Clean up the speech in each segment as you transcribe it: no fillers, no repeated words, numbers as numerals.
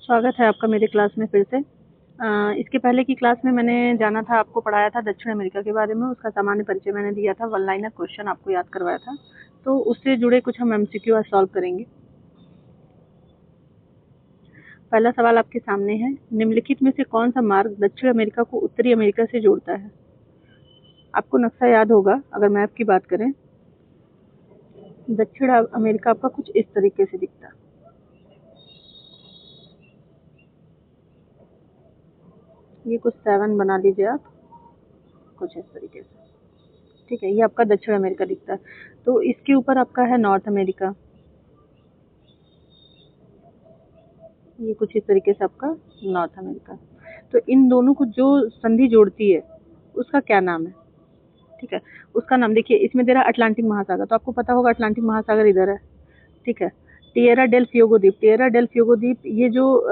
स्वागत है आपका मेरे क्लास में फिर से। इसके पहले की क्लास में मैंने जाना था, आपको पढ़ाया था दक्षिण अमेरिका के बारे में। उसका सामान्य परिचय मैंने दिया था, वन लाइनर क्वेश्चन आपको याद करवाया था। तो उससे जुड़े कुछ हम एमसीक्यू आज सॉल्व करेंगे। पहला सवाल आपके सामने है, निम्नलिखित में से कौन सा मार्ग दक्षिण अमेरिका को उत्तरी अमेरिका से जोड़ता है? आपको नक्शा याद होगा, अगर मैप की बात करें दक्षिण अमेरिका आपका कुछ इस तरीके से दिखता है। ये कुछ 7 बना लीजिए आप, कुछ इस तरीके से, ठीक है। ये आपका दक्षिण अमेरिका दिखता है। तो इसके ऊपर आपका है नॉर्थ अमेरिका, ये कुछ इस तरीके से आपका नॉर्थ अमेरिका। तो इन दोनों को जो संधि जोड़ती है उसका क्या नाम है? ठीक है, उसका नाम देखिए, इसमें दे रहा अटलांटिक महासागर, तो आपको पता होगा अटलांटिक महासागर इधर है, ठीक है। टिएरा डेल फ्यूगो द्वीप, टिएरा डेल फ्यूगो द्वीप, ये जो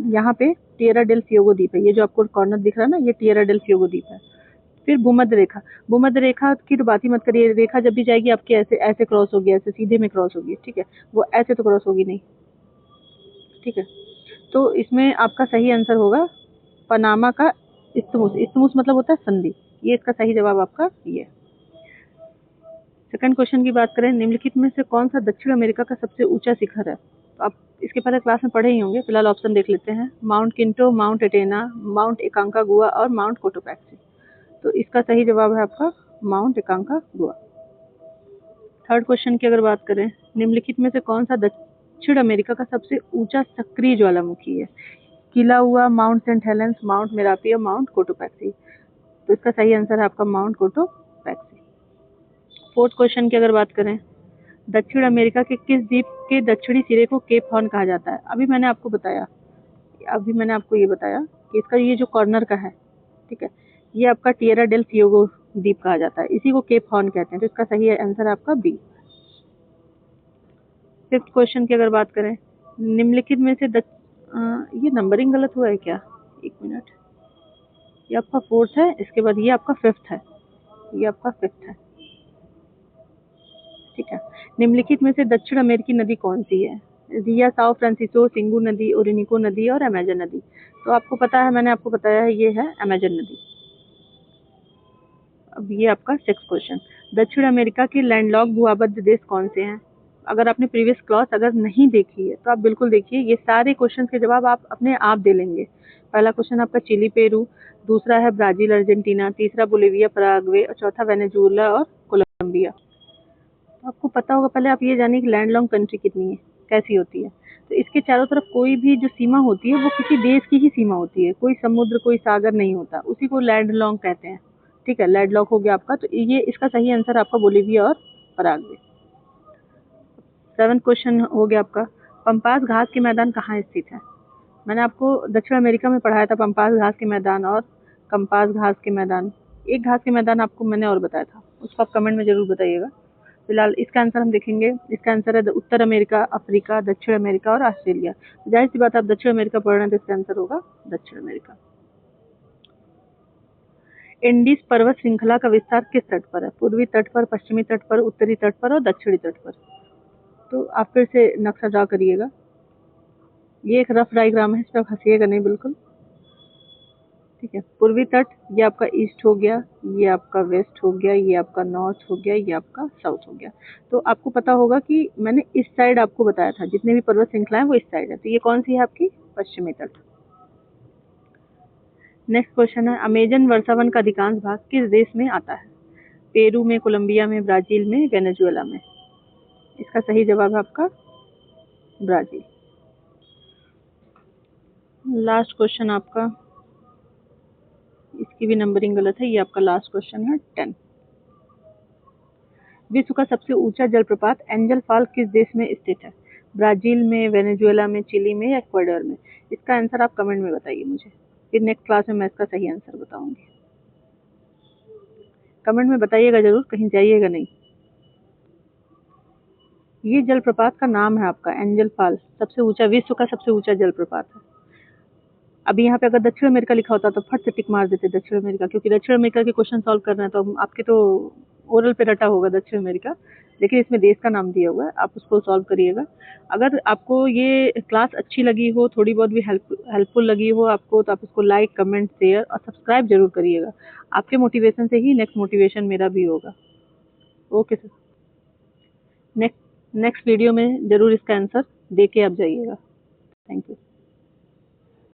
यहाँ पे टिएरा डेल फ्यूगो द्वीप है, ये जो आपको कॉर्नर दिख रहा है ना, ये टिएरा डेल फ्यूगो द्वीप है। फिर भूमध्य रेखा, भूमध्य रेखा की तो बात ही मत करिए। रेखा जब भी जाएगी आपकी ऐसे ऐसे क्रॉस होगी, ऐसे सीधे में क्रॉस होगी, ठीक है। वो ऐसे तो क्रॉस होगी नहीं, ठीक है। तो इसमें आपका सही आंसर होगा पनामा का इस्थमुस। इस्थमुस मतलब होता है संधि, ये इसका सही जवाब आपका ये। सेकंड क्वेश्चन की बात करें, निम्नलिखित में से कौन सा दक्षिण अमेरिका का सबसे ऊंचा शिखर है? तो आप इसके पहले क्लास में पढ़े ही होंगे, फिलहाल ऑप्शन देख लेते हैं। माउंट किंटो, माउंट एटेना, माउंट एकांकागुआ और माउंट कोटोपैक्सी। तो इसका सही जवाब है आपका माउंट एकांकागुआ। थर्ड क्वेश्चन की अगर बात करें, निम्नलिखित में से कौन सा दक्षिण अमेरिका का सबसे ऊंचा सक्रिय ज्वालामुखी है? किला हुआ, Mount Saint Helens, Mount Merapi और माउंट कोटोपैक्सी। तो इसका सही आंसर है आपका माउंट कोटोपैक्सी। फोर्थ क्वेश्चन की अगर बात करें, दक्षिण अमेरिका के किस द्वीप के दक्षिणी सिरे को केप हॉर्न कहा जाता है? अभी मैंने आपको ये बताया कि इसका ये जो कॉर्नर का है, ठीक है, ये आपका टिएरा डेल फ्यूगो द्वीप कहा जाता है, इसी को केप हॉर्न कहते हैं। तो इसका सही आंसर है आपका बी। फिफ्थ क्वेश्चन की अगर बात करें, निम्नलिखित में से ये नंबरिंग गलत हुआ है क्या? एक मिनट, ये आपका फोर्थ है, इसके बाद ये आपका फिफ्थ है, ये आपका फिफ्थ है, ठीक है। निम्नलिखित में से दक्षिण अमेरिकी नदी कौन सी है? रिया, साओ फ्रांसिस्को, सिंगू नदी, ओरिनिको नदी और अमेजन नदी। तो आपको पता है, मैंने आपको बताया है, ये है अमेजन नदी। अब ये आपका सिक्स्थ क्वेश्चन, दक्षिण अमेरिका के लैंडलॉक भूआबद्ध देश कौन से हैं? अगर आपने प्रीवियस क्लास अगर नहीं देखी है तो आप बिल्कुल देखिए, ये सारे क्वेश्चन के जवाब आप अपने आप दे लेंगे। पहला क्वेश्चन आपका चिली पेरू, दूसरा है ब्राजील अर्जेंटीना, तीसरा बोलिविया पराग्वे और चौथा वेनेजुएला और कोलंबिया। तो आपको पता होगा, पहले आप ये जानिए कि लैंडलॉन्ग कंट्री कितनी है, कैसी होती है। तो इसके चारों तरफ कोई भी जो सीमा होती है वो किसी देश की ही सीमा होती है, कोई समुद्र कोई सागर नहीं होता, उसी को लैंडलॉन्ग कहते हैं, ठीक है। लैंडलॉक हो गया आपका, तो ये इसका सही आंसर आपका बोलिविया और पराग्वे। सेवंथ क्वेश्चन हो गया आपका, पंपास घास के मैदान कहाँ स्थित है? मैंने आपको दक्षिण अमेरिका में पढ़ाया था पंपास घास के मैदान और कंपास घास के मैदान। एक घास के मैदान आपको मैंने और बताया था, उसको आप कमेंट में जरूर बताइएगा। फिलहाल इसका आंसर हम देखेंगे, इसका आंसर है उत्तर अमेरिका, अफ्रीका, दक्षिण अमेरिका और ऑस्ट्रेलिया। जाहिर सी बात, आप दक्षिण अमेरिका पढ़ रहे हैं तो इसका आंसर होगा दक्षिण अमेरिका। इंडीज पर्वत श्रृंखला का विस्तार किस तट पर है? पूर्वी तट पर, पश्चिमी तट पर, उत्तरी तट पर और दक्षिणी तट पर। तो आप फिर से नक्शा ड्रा करिएगा, ये एक रफ डायग्राम है, इस पर हंसिएगा नहीं बिल्कुल, ठीक है। पूर्वी तट ये आपका ईस्ट हो गया, ये आपका वेस्ट हो गया, ये आपका नॉर्थ हो गया, ये आपका साउथ हो गया। तो आपको पता होगा कि मैंने इस साइड आपको बताया था, जितने भी पर्वत श्रृंखलाएं वो इस साइड है। तो ये कौन सी है आपकी? पश्चिमी तट। नेक्स्ट क्वेश्चन है, अमेजन वर्षावन का अधिकांश भाग किस देश में आता है? पेरू में, कोलंबिया में, ब्राजील में, वेनेजुएला में। इसका सही जवाब है आपका ब्राजील। लास्ट क्वेश्चन आपका, इसकी भी नंबरिंग गलत है, ये आपका लास्ट क्वेश्चन है 10। विश्व का सबसे ऊंचा जलप्रपात एंजल फॉल किस देश में स्थित है? ब्राजील में, वेनेजुएला में, चिली में या इक्वाडोर में। इसका आंसर आप कमेंट में बताइए मुझे, फिर नेक्स्ट क्लास में मैं इसका सही आंसर बताऊंगी। कमेंट में बताइएगा जरूर, कहीं जाइएगा नहीं। ये जलप्रपात का नाम है आपका एंजल फॉल, सबसे ऊंचा, विश्व का सबसे ऊंचा जलप्रपात है। अभी यहाँ पे अगर दक्षिण अमेरिका लिखा होता तो फट से टिक मार देते दक्षिण अमेरिका, क्योंकि दक्षिण अमेरिका के क्वेश्चन सॉल्व कर रहे हैं तो आपके तो ओरल पे रटा होगा दक्षिण अमेरिका, लेकिन इसमें देश का नाम दिया हुआ है, आप उसको सॉल्व करिएगा। अगर आपको ये क्लास अच्छी लगी हो, थोड़ी बहुत भी हेल्पफुल लगी हो आपको, तो आप इसको लाइक, कमेंट, शेयर और सब्सक्राइब ज़रूर करिएगा। आपके मोटिवेशन से ही नेक्स्ट मोटिवेशन मेरा भी होगा। Okay sir, next next video में ज़रूर इसका आंसर दे के आप जाइएगा।